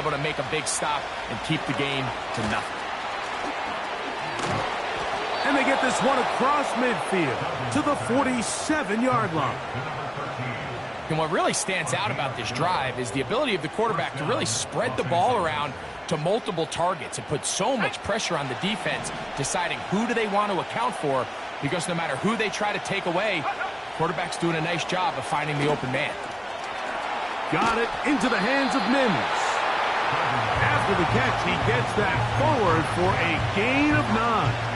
able to make a big stop and keep the game to nothing. And they get this one across midfield to the 47-yard line. And what really stands out about this drive is the ability of the quarterback to really spread the ball around to multiple targets and put so much pressure on the defense, deciding who do they want to account for, because no matter who they try to take away, quarterback's doing a nice job of finding the open man. Got it into the hands of Mims. After the catch, he gets that forward for a gain of 9.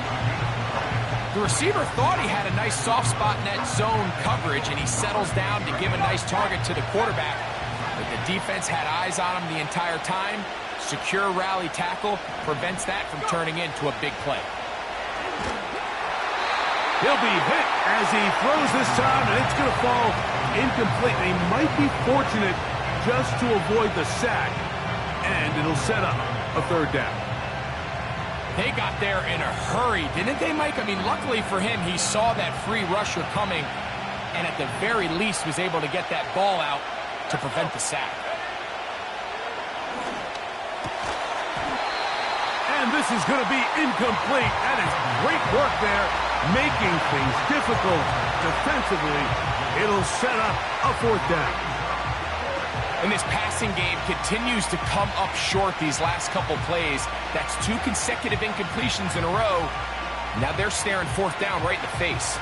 The receiver thought he had a nice soft spot in that zone coverage, and he settles down to give a nice target to the quarterback. But the defense had eyes on him the entire time. Secure rally tackle prevents that from turning into a big play. He'll be hit as he throws this time, and it's going to fall incomplete. He might be fortunate just to avoid the sack, and it'll set up a 3rd down. They got there in a hurry, didn't they, Mike? I mean, luckily for him, he saw that free rusher coming, and at the very least was able to get that ball out to prevent the sack. And this is going to be incomplete. That is great work there, making things difficult defensively. It'll set up a 4th down. And this passing game continues to come up short these last couple plays. That's 2 consecutive incompletions in a row. Now they're staring 4th down right in the face.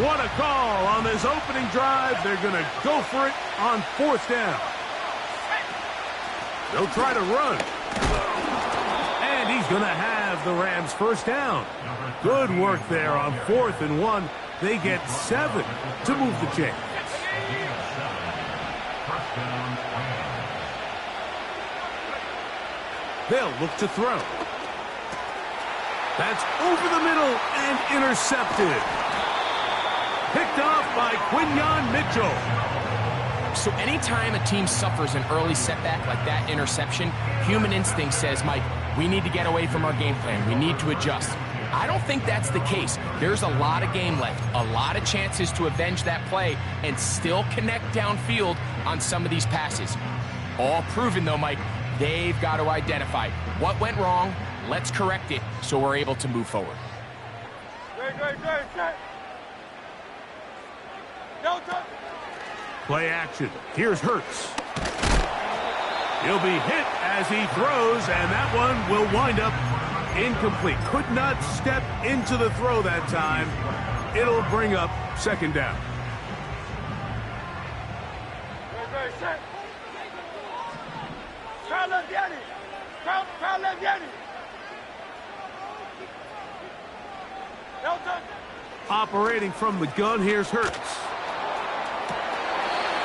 What a call on this opening drive. They're going to go for it on 4th down. They'll try to run. And he's going to have the Rams' 1st down. Good work there on 4th and 1. They get 7 to move the chains. They'll look to throw. That's over the middle and intercepted. Picked off by Quinyon Mitchell. So anytime a team suffers an early setback like that interception, human instinct says, Mike, we need to get away from our game plan. We need to adjust. I don't think that's the case. There's a lot of game left, a lot of chances to avenge that play and still connect downfield on some of these passes. All proven, though, Mike, they've got to identify what went wrong, let's correct it so we're able to move forward. Play action. Here's Hurts. He'll be hit as he throws, and that one will wind up incomplete. Could not step into the throw that time. It'll bring up 2nd down. Operating from the gun, here's Hurts.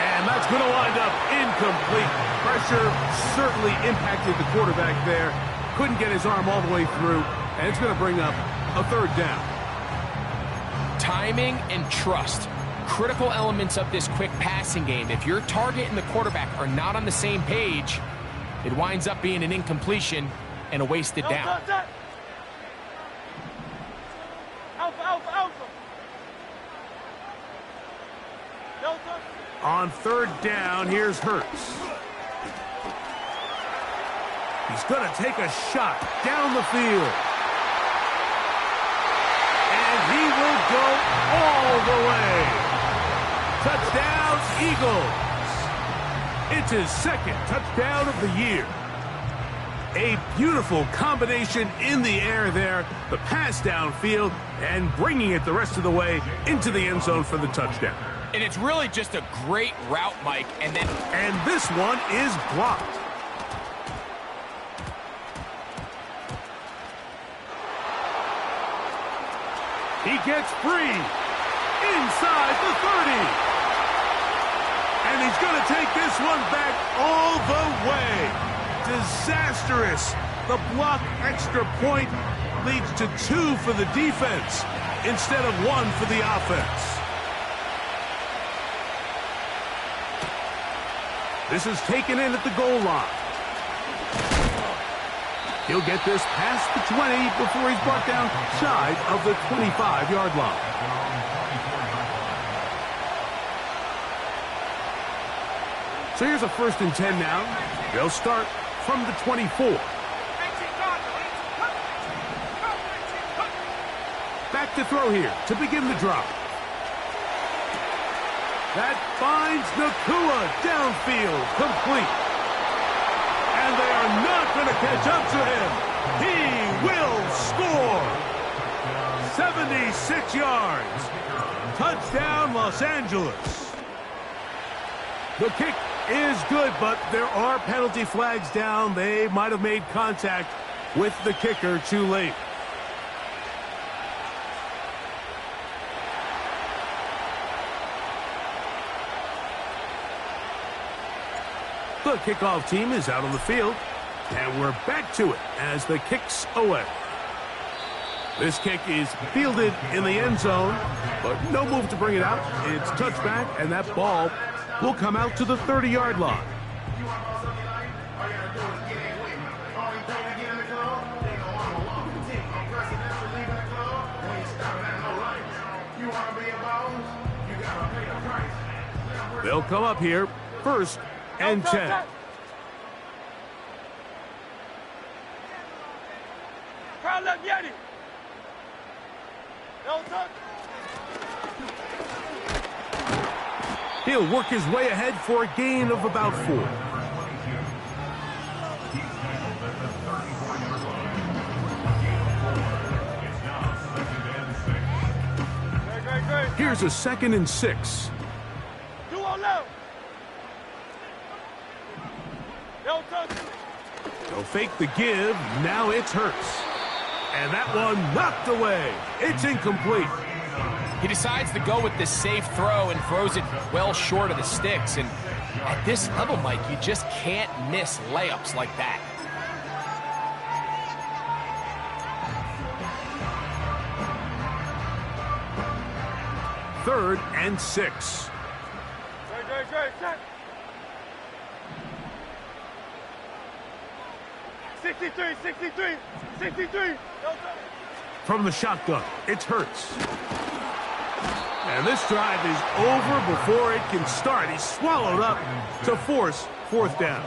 And that's going to wind up incomplete. Pressure certainly impacted the quarterback there. Couldn't get his arm all the way through, and it's going to bring up a 3rd down. Timing and trust, critical elements of this quick passing game. If your target and the quarterback are not on the same page, it winds up being an incompletion and a wasted down. On 3rd down, here's Hurts. He's going to take a shot down the field. And he will go all the way. Touchdown, Eagles. It's his 2nd touchdown of the year. A beautiful combination in the air there. The pass downfield and bringing it the rest of the way into the end zone for the touchdown. And it's really just a great route, Mike. And this one is blocked. He gets free inside the 30. And he's going to take this one back all the way. Disastrous. The block extra point leads to 2 for the defense instead of 1 for the offense. This is taken in at the goal line. He'll get this past the 20 before he's brought down shy of the 25-yard line. So here's a 1st and 10 now. They'll start from the 24. Back to throw here to begin the drop. That finds Nakua downfield, complete. And they are not going to catch up to him. He will score. 76 yards. Touchdown, Los Angeles. The kick is good, but there are penalty flags down. They might have made contact with the kicker too late. The kickoff team is out on the field, and we're back to it as the kick's away. This kick is fielded in the end zone, but no move to bring it out. It's touchback, and that ball will come out to the 30-yard line. They'll come up here, 1st and 10. He'll work his way ahead for a gain of about 4. Here's a 2nd and 6. They'll fake the give. Now it's Hurts. And that one knocked away. It's incomplete. He decides to go with the safe throw and throws it well short of the sticks. And at this level, Mike, you just can't miss layups like that. Third and 6. Great. 63. From the shotgun, it's Hurts. And this drive is over before it can start. He's swallowed up to force 4th down.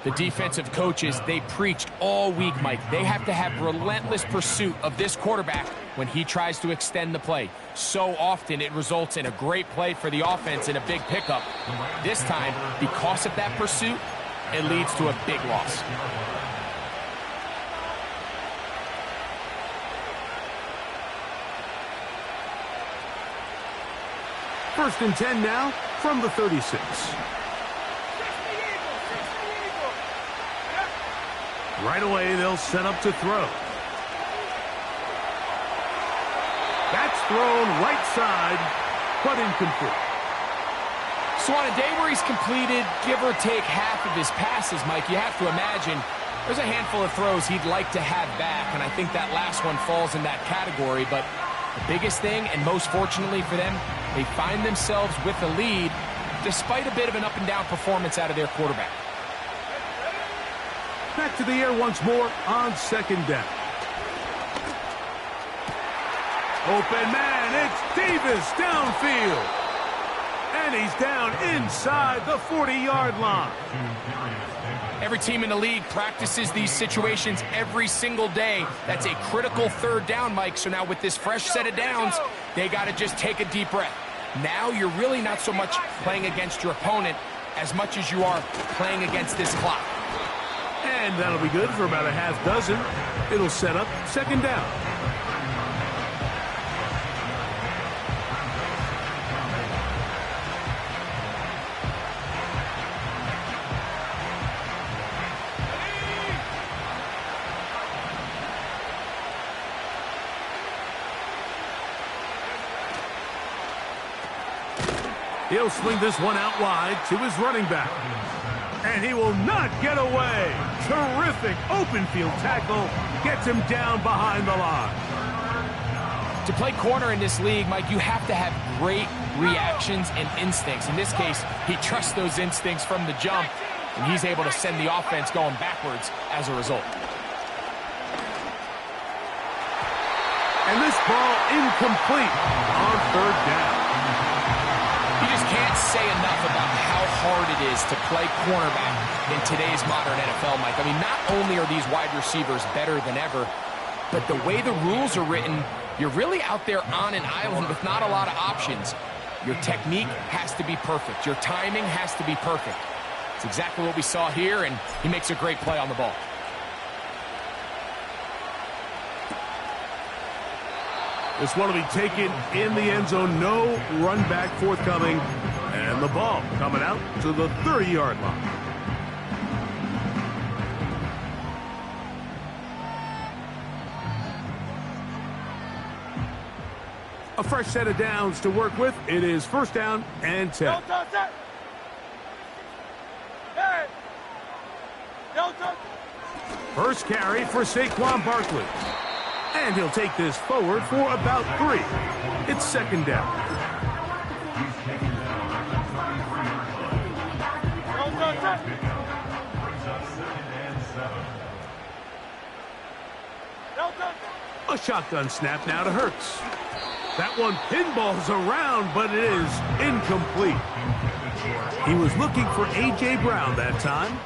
The defensive coaches, they preached all week, Mike. They have to have relentless pursuit of this quarterback when he tries to extend the play. So often it results in a great play for the offense and a big pickup. This time, because of that pursuit, it leads to a big loss. First and 10 now from the 36. Right away, they'll set up to throw. That's thrown right side, but incomplete. So on a day where he's completed, give or take half of his passes, Mike, you have to imagine there's a handful of throws he'd like to have back, and I think that last one falls in that category. But the biggest thing, and most fortunately for them, they find themselves with a lead despite a bit of an up-and-down performance out of their quarterback. Back to the air once more on 2nd down. Open man, it's Davis downfield. And he's down inside the 40-yard line. Every team in the league practices these situations every single day. That's a critical 3rd down, Mike. So now with this fresh set of downs, they got to just take a deep breath. Now you're really not so much playing against your opponent as much as you are playing against this clock. And that'll be good for about a half dozen. It'll set up 2nd down. He'll swing this one out wide to his running back. And he will not get away. Terrific open field tackle. Gets him down behind the line. To play corner in this league, Mike, you have to have great reactions and instincts. In this case, he trusts those instincts from the jump, and he's able to send the offense going backwards as a result. And this ball incomplete on 3rd down. You just can't can't say enough about how hard it is to play cornerback in today's modern NFL, Mike. I mean, not only are these wide receivers better than ever, but the way the rules are written, you're really out there on an island with not a lot of options. Your technique has to be perfect. Your timing has to be perfect. It's exactly what we saw here, and he makes a great play on the ball. This one will be taken in the end zone. No run back forthcoming. And the ball coming out to the 30-yard line. A fresh set of downs to work with. It is first down and 10. Don't touch it. Hey. Don't touch it. First carry for Saquon Barkley. And he'll take this forward for about 3. It's second down. Don't touch it. Don't touch it. A shotgun snap now to Hurts. That one pinballs around, but it is incomplete. He was looking for A.J. Brown that time,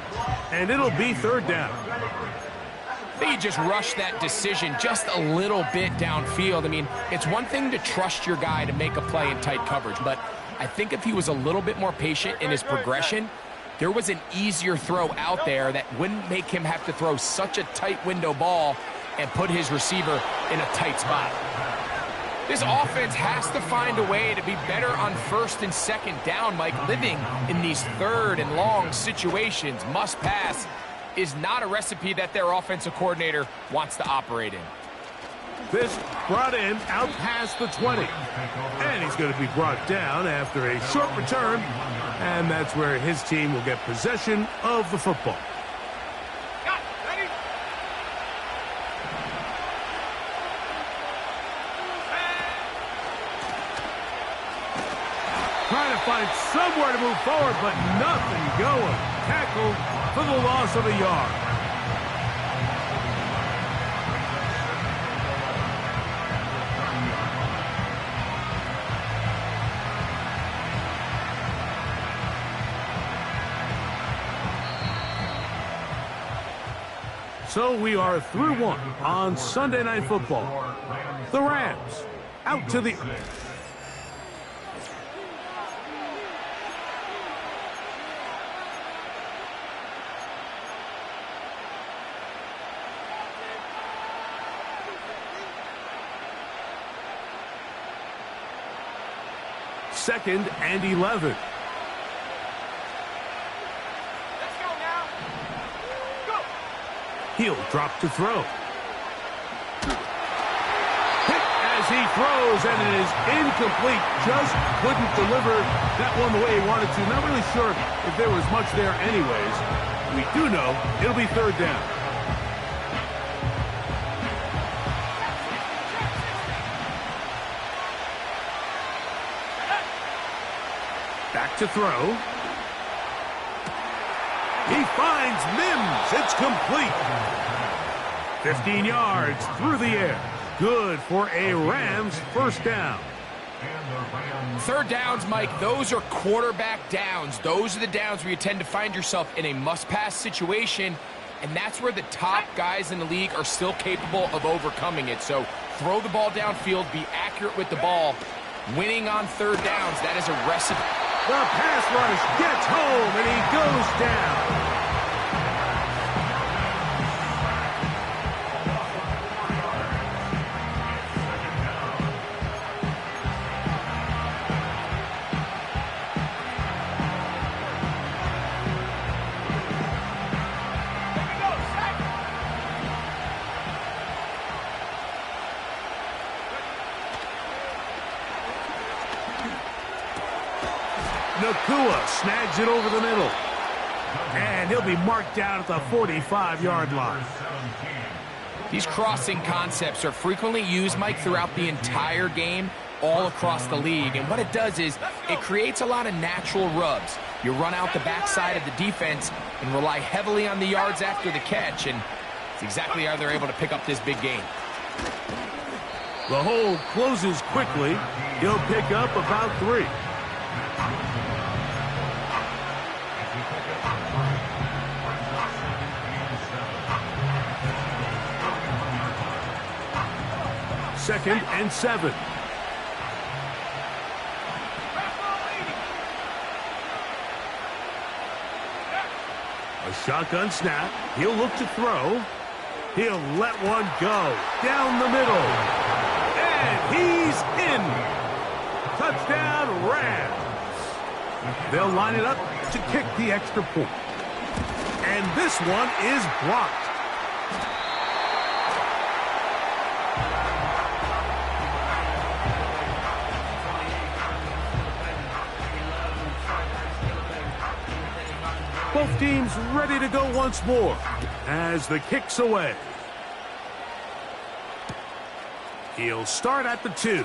and it'll be third down. I think he just rushed that decision just a little bit downfield. I mean, it's one thing to trust your guy to make a play in tight coverage, but I think if he was a little bit more patient in his progression, there was an easier throw out there that wouldn't make him have to throw such a tight window ball and put his receiver in a tight spot. This offense has to find a way to be better on first and second down, Mike. Living in these third and long situations, must pass, is not a recipe that their offensive coordinator wants to operate in. This brought in out past the 20. And he's going to be brought down after a short return. And that's where his team will get possession of the football. Trying to find somewhere to move forward, but nothing going. Tackled for the loss of a yard. So we are through one on Sunday Night Football. The Rams out to the... Second and 11. Let's go now. Go. He'll drop to throw. Hit as he throws, and it is incomplete. Just couldn't deliver that one the way he wanted to. Not really sure if there was much there anyways. We do know it'll be third down. Back to throw. He finds Mims. It's complete. 15 yards through the air. Good for a Rams first down. Third downs, Mike, those are quarterback downs. Those are the downs where you tend to find yourself in a must-pass situation, and that's where the top guys in the league are still capable of overcoming it. So throw the ball downfield, be accurate with the ball. Winning on third downs, that is a recipe. The pass rush gets home, and he goes down. Nakua snags it over the middle. And he'll be marked down at the 45-yard line. These crossing concepts are frequently used, Mike, throughout the entire game, all across the league. And what it does is it creates a lot of natural rubs. You run out the backside of the defense and rely heavily on the yards after the catch. And it's exactly how they're able to pick up this big gain. The hold closes quickly. He'll pick up about 3. 2nd and 7. A shotgun snap. He'll look to throw. He'll let one go down the middle. And he's in. Touchdown, Rams. They'll line it up to kick the extra point. And this one is blocked. Both teams ready to go once more as the kick's away. He'll start at the 2.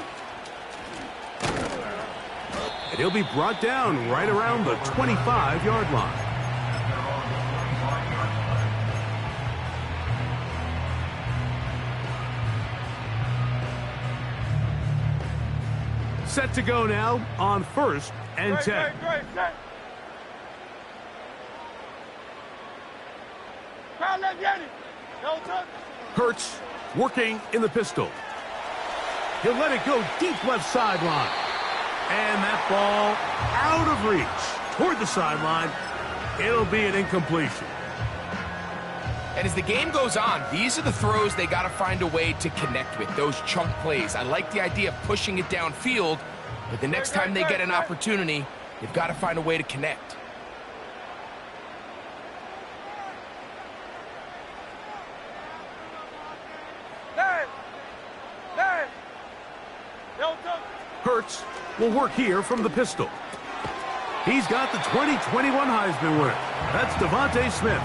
And he'll be brought down right around the 25-yard line. Set to go now on 1st and 10. Hurts working in the pistol. He'll let it go deep left sideline. And that ball out of reach toward the sideline. It'll be an incompletion. And as the game goes on, these are the throws they got to find a way to connect with, those chunk plays. I like the idea of pushing it downfield, but the next time they get an opportunity, they've got to find a way to connect. Hurts will work here from the pistol. He's got the 2021 Heisman winner. That's Devontae Smith.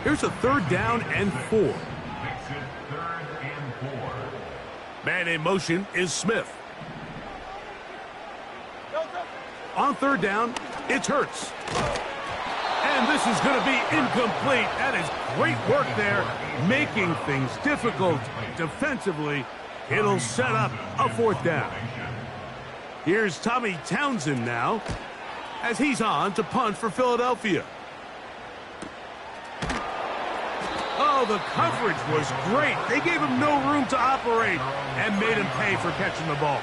Here's a 3rd down and 4. Man in motion is Smith. On 3rd down, it's Hurts. And this is going to be incomplete. That is great work there, making things difficult defensively. It'll set up a 4th down. Here's Tommy Townsend now, as he's on to punt for Philadelphia. Oh, the coverage was great. They gave him no room to operate and made him pay for catching the ball.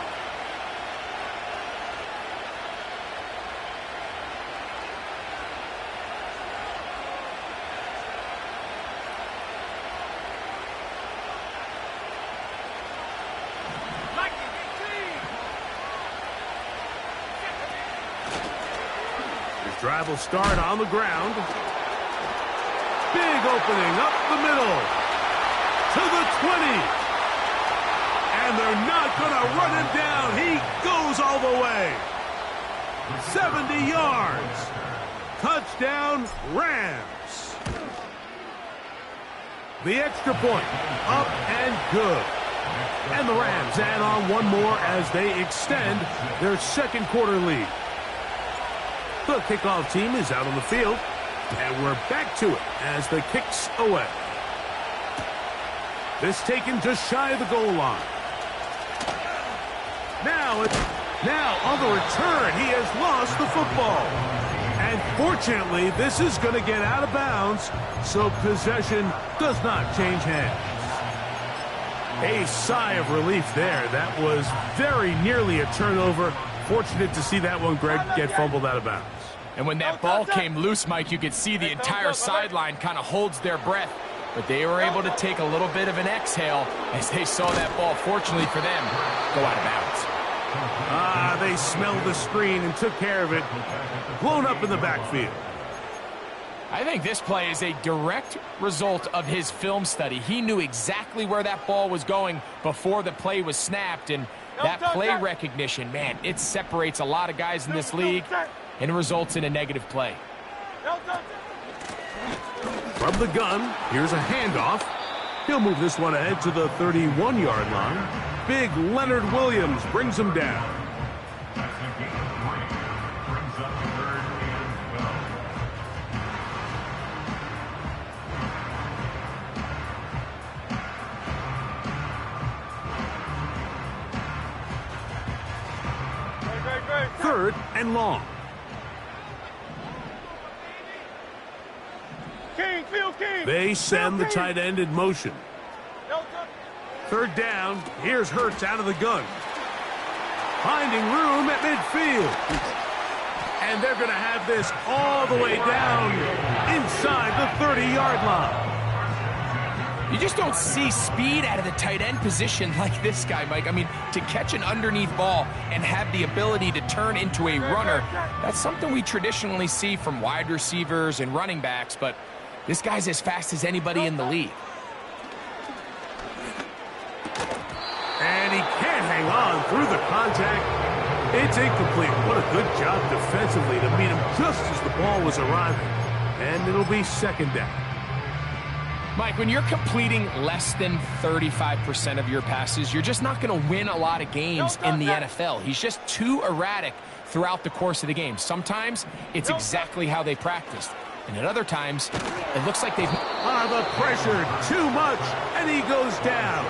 Drive will start on the ground. Big opening up the middle to the 20. And they're not going to run him down. He goes all the way. 70 yards. Touchdown, Rams. The extra point, up and good. And the Rams add on one more as they extend their 2nd quarter lead. The kickoff team is out on the field, and we're back to it as the kick's away. This taken just shy of the goal line. Now on the return, he has lost the football. And fortunately, this is going to get out of bounds, so possession does not change hands. A sigh of relief there. That was very nearly a turnover. Fortunate to see that one, Greg, get fumbled out of bounds. And when that ball came loose, Mike, you could see the entire sideline kind of holds their breath. But they were able to take a little bit of an exhale as they saw that ball, fortunately for them, go out of bounds. They smelled the screen and took care of it. Blown up in the backfield. I think this play is a direct result of his film study. He knew exactly where that ball was going before the play was snapped, and that play recognition, man, it separates a lot of guys in this league and results in a negative play. From the gun, here's a handoff. He'll move this one ahead to the 31-yard line. Big Leonard Williams brings him down. Third and long. King. They send the tight end in motion. Third down. Here's Hurts out of the gun. Finding room at midfield. And they're going to have this all the way down inside the 30-yard line. You just don't see speed out of the tight end position like this guy, Mike. I mean, to catch an underneath ball and have the ability to turn into a runner, that's something we traditionally see from wide receivers and running backs, but this guy's as fast as anybody in the league. And he can't hang on through the contact. It's incomplete. What a good job defensively to meet him just as the ball was arriving. And it'll be second down. Mike, when you're completing less than 35% of your passes, you're just not going to win a lot of games in the NFL. He's just too erratic throughout the course of the game. Sometimes it's exactly how they practiced. And at other times, it looks like they've... The pressure, too much, and he goes down.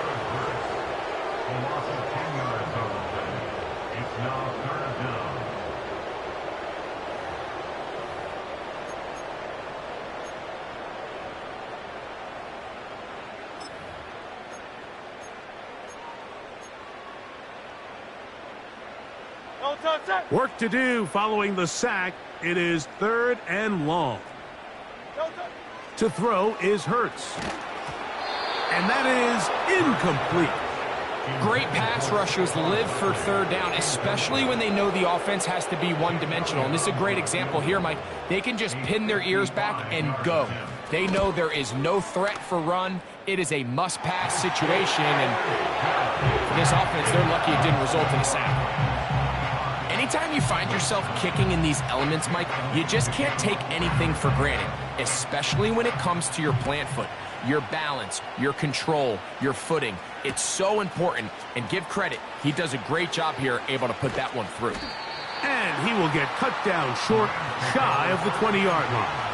Work to do following the sack. It is third and long. To throw is Hurts. And that is incomplete. Great pass rushers live for third down, especially when they know the offense has to be one-dimensional. And this is a great example here, Mike. They can just pin their ears back and go. They know there is no threat for run. It is a must-pass situation. And for this offense, they're lucky it didn't result in a sack. Anytime you find yourself kicking in these elements, Mike, you just can't take anything for granted, especially when it comes to your plant foot, your balance, your control, your footing. It's so important, and give credit. He does a great job here, able to put that one through. And he will get cut down short, shy of the 20-yard line.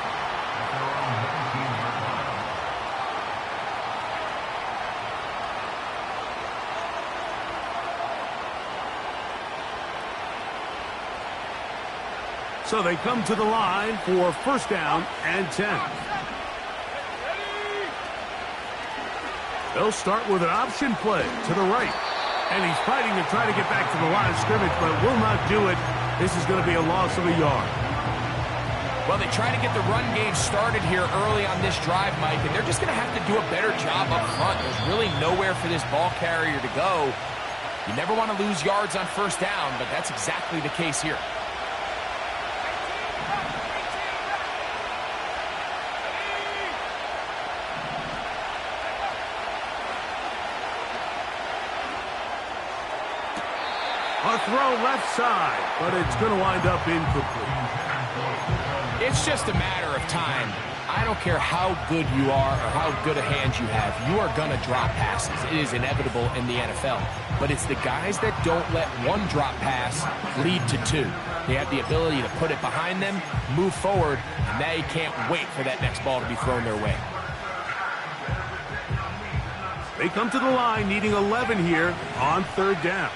So they come to the line for first down and 10. They'll start with an option play to the right. And he's fighting to try to get back to the line of scrimmage, but will not do it. This is going to be a loss of a yard. Well, they try to get the run game started here early on this drive, Mike, and they're just going to have to do a better job up front. There's really nowhere for this ball carrier to go. You never want to lose yards on first down, but that's exactly the case here. A throw left side, but it's going to wind up incomplete. It's just a matter of time. I don't care how good you are or how good a hand you have. You are going to drop passes. It is inevitable in the NFL. But it's the guys that don't let one drop pass lead to two. They have the ability to put it behind them, move forward, and they can't wait for that next ball to be thrown their way. They come to the line needing 11 here on third down.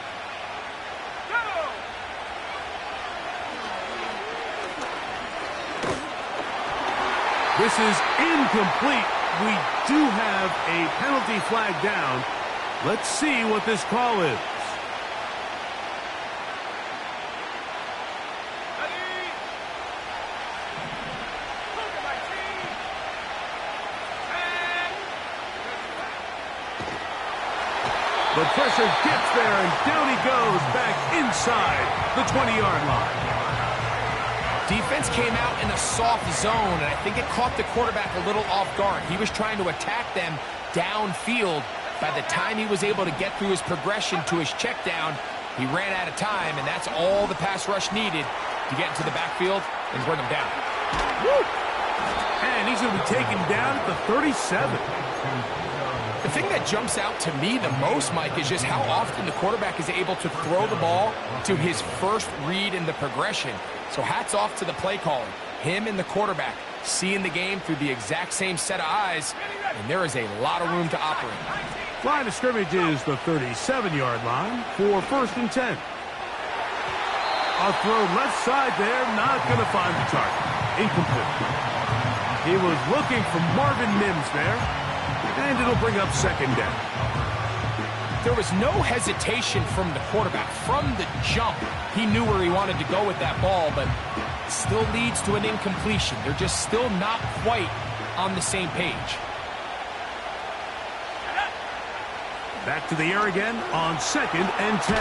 This is incomplete. We do have a penalty flag down. Let's see what this call is. The pressure gets there, and down he goes back inside the 20-yard line. Defense came out in a soft zone, and I think it caught the quarterback a little off guard. He was trying to attack them downfield. By the time he was able to get through his progression to his check down, he ran out of time, and that's all the pass rush needed to get into the backfield and bring him down. Woo! And he's going to be taken down at the 37. The thing that jumps out to me the most, Mike, is just how often the quarterback is able to throw the ball to his first read in the progression. So hats off to the play calling. Him and the quarterback seeing the game through the exact same set of eyes, and there is a lot of room to operate. Line of scrimmage is the 37-yard line for first and 10. A throw left side there, not going to find the target. Incomplete. He was looking for Marvin Mims there. And it'll bring up second down. There was no hesitation from the quarterback. From the jump, he knew where he wanted to go with that ball, but it still leads to an incompletion. They're just still not quite on the same page. Back to the air again on 2nd and 10.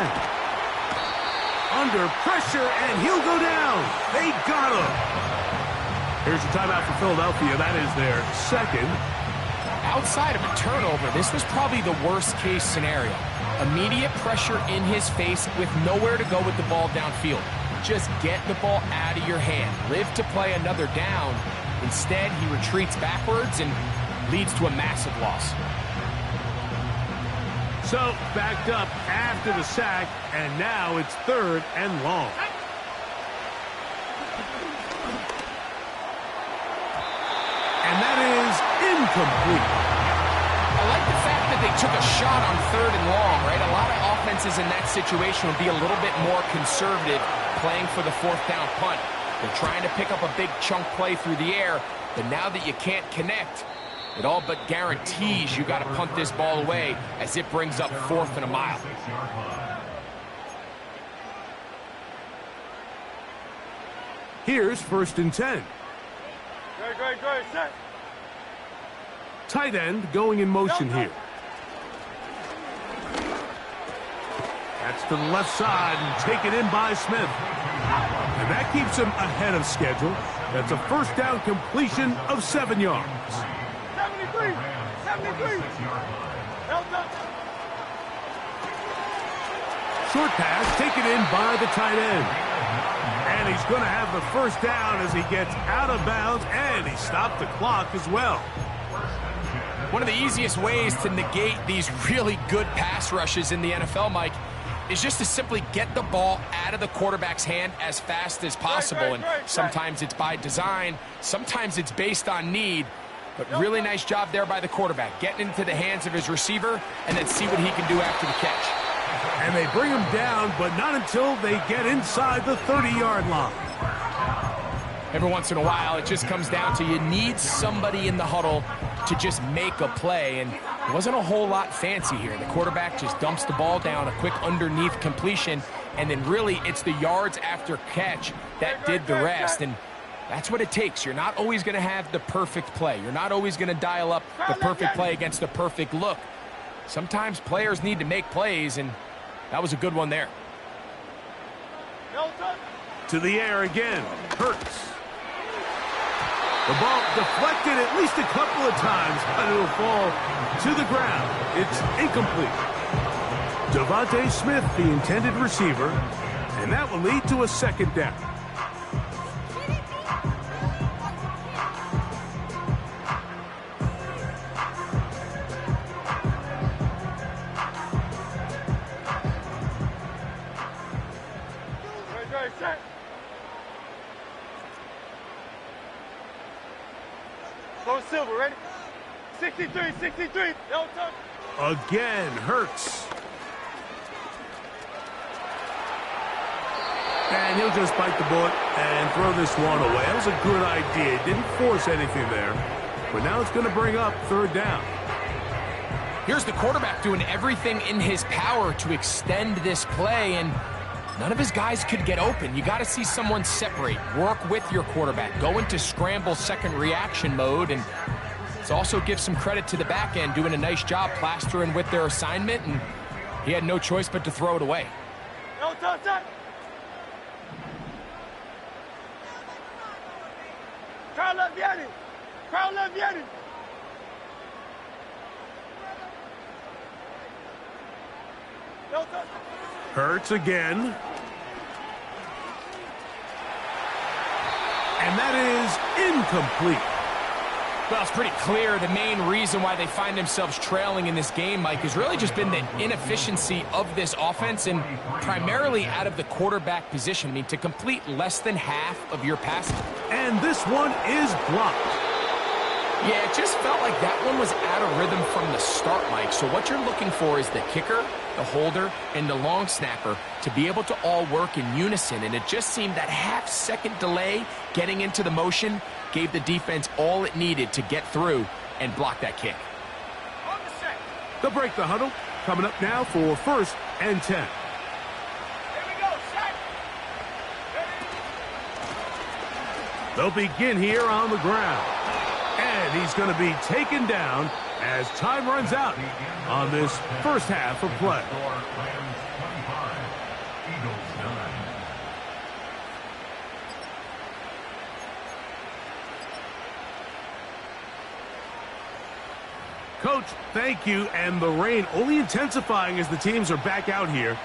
Under pressure, and he'll go down. They got him. Here's a timeout for Philadelphia. That is their second. Outside of a turnover, this was probably the worst-case scenario. Immediate pressure in his face with nowhere to go with the ball downfield. Just get the ball out of your hand. Live to play another down. Instead, he retreats backwards and leads to a massive loss. So, backed up after the sack, and now it's 3rd and long. And that is incomplete. I like the fact that they took a shot on 3rd and long, right? A lot of offenses in that situation would be a little bit more conservative playing for the 4th down punt. They're trying to pick up a big chunk play through the air, but now that you can't connect, it all but guarantees you got to punt this ball away as it brings up 4th and a mile. Here's 1st and 10. Great, set. Tight end going in motion here. That's to the left side and taken in by Smith. And that keeps him ahead of schedule. That's a 1st down completion of 7 yards. 73. Short pass taken in by the tight end. And he's going to have the 1st down as he gets out of bounds, and he stopped the clock as well. One of the easiest ways to negate these really good pass rushes in the NFL, Mike, is just to simply get the ball out of the quarterback's hand as fast as possible. And sometimes it's by design, sometimes it's based on need. But really nice job there by the quarterback, getting into the hands of his receiver and then see what he can do after the catch. And they bring him down, but not until they get inside the 30-yard line. Every once in a while, it just comes down to you need somebody in the huddle to just make a play, and it wasn't a whole lot fancy here. The quarterback just dumps the ball down, a quick underneath completion, and then really it's the yards after catch that did the rest, and that's what it takes. You're not always going to have the perfect play. You're not always going to dial up the perfect play against the perfect look. Sometimes players need to make plays, and that was a good one there. To the air again. Hurts. The ball deflected at least a couple of times, but it'll fall to the ground. It's incomplete. Devontae Smith, the intended receiver, and that will lead to a 2nd down. Set. Go Silver, ready? 63. Again, Hurts. And he'll just bite the bullet and throw this one away. That was a good idea. Didn't force anything there. But now it's going to bring up 3rd down. Here's the quarterback doing everything in his power to extend this play, and none of his guys could get open. You got to see someone separate, work with your quarterback, go into scramble second reaction mode, and it's also give some credit to the back end doing a nice job plastering with their assignment, and he had no choice but to throw it away. Crowd left Yanni. Hurts again. And that is incomplete. Well, it's pretty clear the main reason why they find themselves trailing in this game, Mike, has really just been the inefficiency of this offense and primarily out of the quarterback position. I mean, to complete less than half of your passes. And this one is blocked. Yeah, it just felt like that one was out of rhythm from the start, Mike. So what you're looking for is the kicker, the holder, and the long snapper to be able to all work in unison. And it just seemed that half-second delay getting into the motion gave the defense all it needed to get through and block that kick. They'll break the huddle. Coming up now for 1st and 10. They'll begin here on the ground. And he's going to be taken down as time runs out on this first half of play. Coach, thank you. And the rain only intensifying as the teams are back out here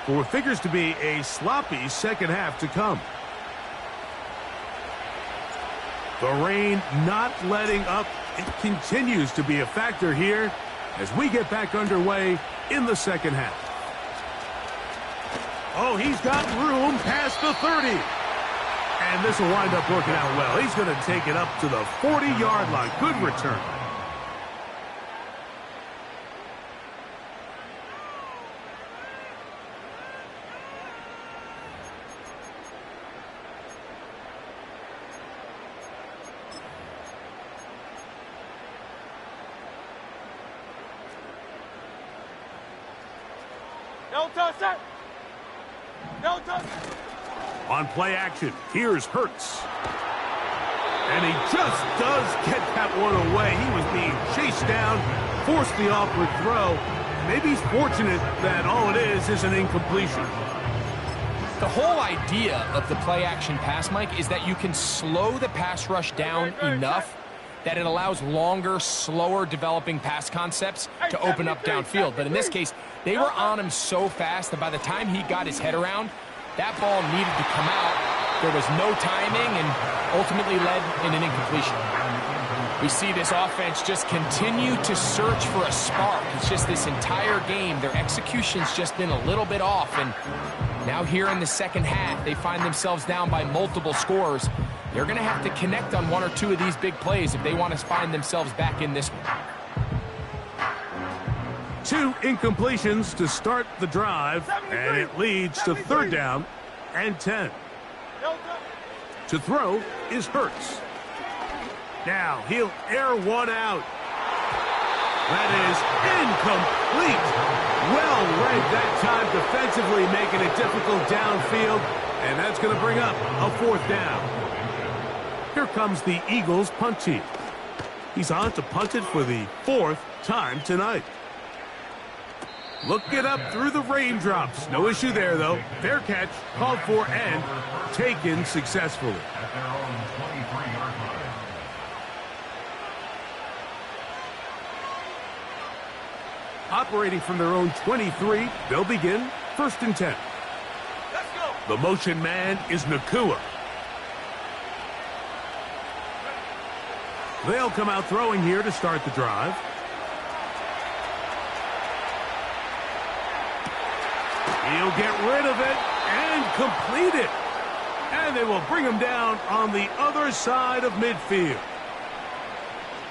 for what figures to be a sloppy second half to come. The rain not letting up. It continues to be a factor here as we get back underway in the second half. Oh, he's got room past the 30. And this will wind up working out well. He's going to take it up to the 40-yard line. Good return. No touch, sir. No touch. On play action, here's Hurts. And he just does get that one away. He was being chased down, forced the awkward throw. Maybe he's fortunate that all it is an incompletion. The whole idea of the play action pass, Mike, is that you can slow the pass rush down enough that it allows longer, slower developing pass concepts to open up downfield. But in this case, they were on him so fast that by the time he got his head around, that ball needed to come out. There was no timing and ultimately led in an incompletion. We see this offense just continue to search for a spark. It's just this entire game, their execution's just been a little bit off. And now here in the second half, they find themselves down by multiple scores. They're going to have to connect on one or two of these big plays if they want to find themselves back in this one. 2 incompletions to start the drive, and it leads to 3rd down and 10. To throw is Hurts. Now he'll air one out. That is incomplete. Well read that time defensively, making it difficult downfield, and that's going to bring up a 4th down. Here comes the Eagles punt team. He's on to punt it for the 4th time tonight. Look it up through the raindrops. No issue there, though. Fair catch, called for, and taken successfully. Operating from their own 23, they'll begin 1st and 10. Let's go. The motion man is Nakua. They'll come out throwing here to start the drive. He'll get rid of it and complete it. And they will bring him down on the other side of midfield.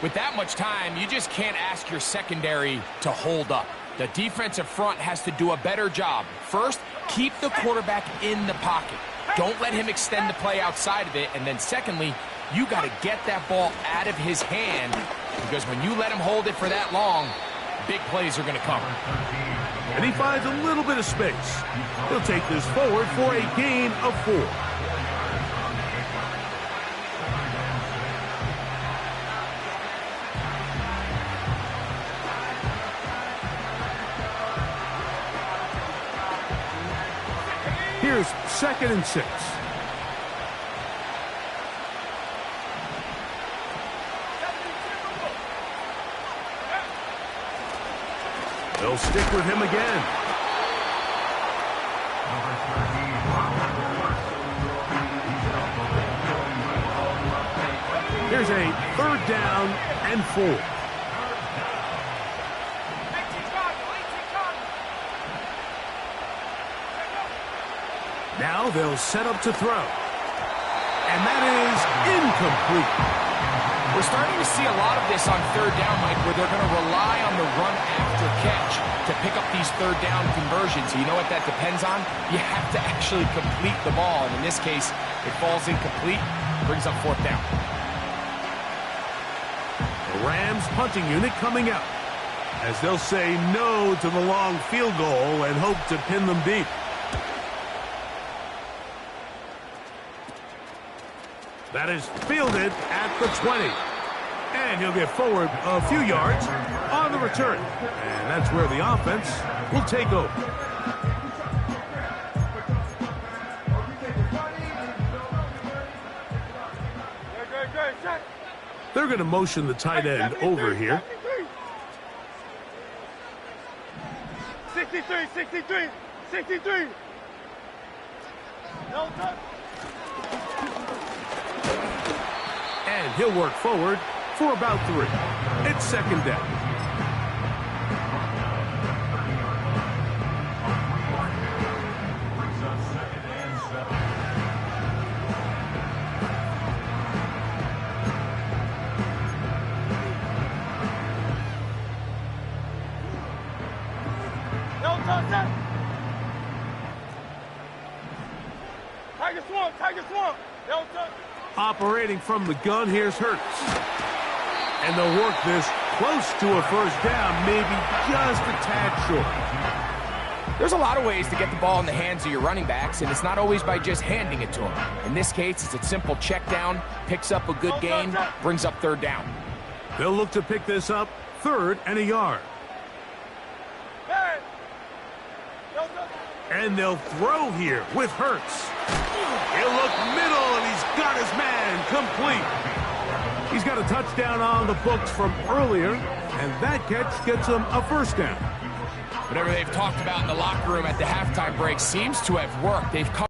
With that much time, you just can't ask your secondary to hold up. The defensive front has to do a better job. First, keep the quarterback in the pocket. Don't let him extend the play outside of it. And then secondly, you got to get that ball out of his hand, because when you let him hold it for that long, big plays are going to come. And he finds a little bit of space. He'll take this forward for a gain of 4. Here's 2nd and 6. They'll stick with him again. Here's a 3rd down and 4. Now they'll set up to throw. And that is incomplete. We're starting to see a lot of this on third down, Mike, where they're going to rely on the run after catch to pick up these third down conversions. You know what that depends on? You have to actually complete the ball, and in this case, it falls incomplete, brings up fourth down. The Rams punting unit coming out, as they'll say no to the long field goal and hope to pin them deep. That is fielded at the 20. And he'll get forward a few yards on the return. And that's where the offense will take over. They're going to motion the tight end over here. 63. No touch. And he'll work forward for about 3. It's second down. No touch. Tiger swamp. No touch. Operating from the gun, here's Hurts. And they'll work this close to a first down, maybe just a tad short. There's a lot of ways to get the ball in the hands of your running backs, and it's not always by just handing it to them. In this case, it's a simple check down, picks up a good gain, brings up third down. They'll look to pick this up, 3rd and a yard. And they'll throw here with Hurts. He'll look middle, and he's got his man complete. He's got a touchdown on the books from earlier, and that catch gets him a first down. Whatever they've talked about in the locker room at the halftime break seems to have worked. They've come